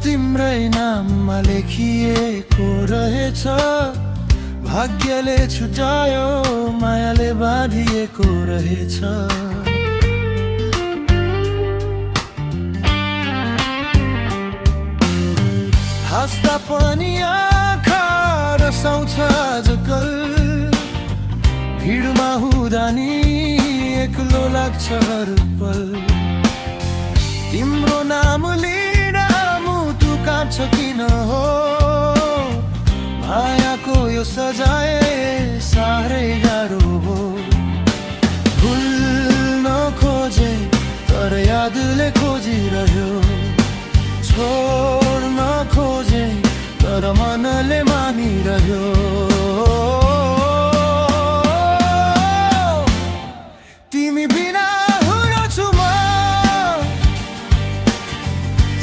तिम्रै नाममा लेखिएको रहेछ। भाग्यले छुटायो मायाले बाँधिएको रहेछ। हाँस्दा पनि आँखा रसाउँछ आजकल। भिडमा हुँदा नि एक्लो लाग्छ हर पल। तिम्रो नाम लिँदा मुटु काट्छ किन हो? मायाको यो सजाय साह्रै गाह्रो हो। भुल्न खोजे तर यादले खोजिरह्यो। छोड्न खोजे तर मनले मानिरह्यो। तिमी बिना हुन्छु म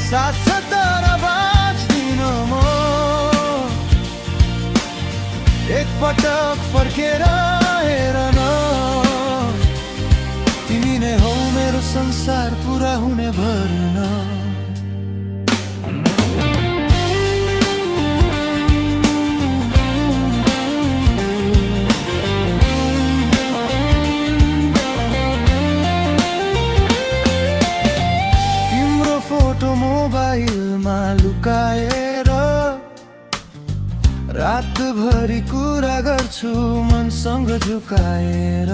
साथ तर बाँच्दिन म। एकपटक फर्केर हेर न, तिमी नै हौ मेरो संसार पुरा हुने भर्न। मोबाइलमा लुकाएर रातभरि कुरा गर्छु मनसँग झुकाएर।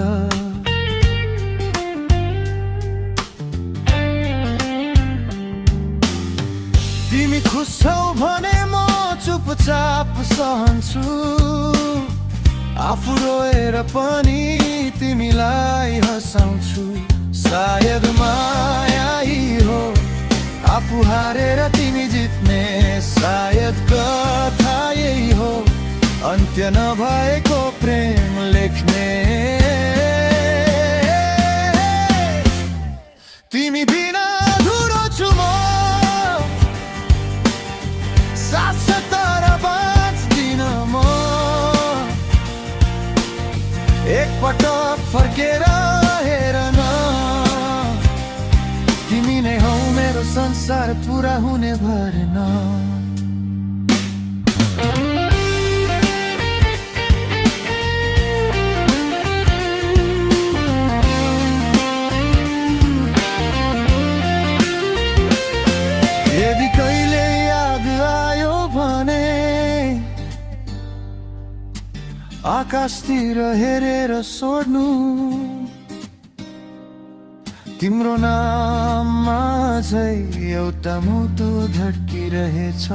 तिमी खुस छौ भने म चुपचाप सहन्छु। आफू रोएर पनि तिमीलाई हँसाउँछु। सायद माया हो आफू हारेर तिमी जित्ने। सायद कथा यही हो अन्त्य नभएको प्रेम लेख्ने। तिमी बिना अधुरो छु म सास तर बाँच्दिन म। एकपटक फर्केर हेर न, तिमी नै हौ मेरो संसार पुरा हुने भर्न। यदि कहिले याद आयो भने आकाशतिर हेरेर सोध्नु। तिम्रो नाममा झै एउटा मुटु धड्किरहेछ।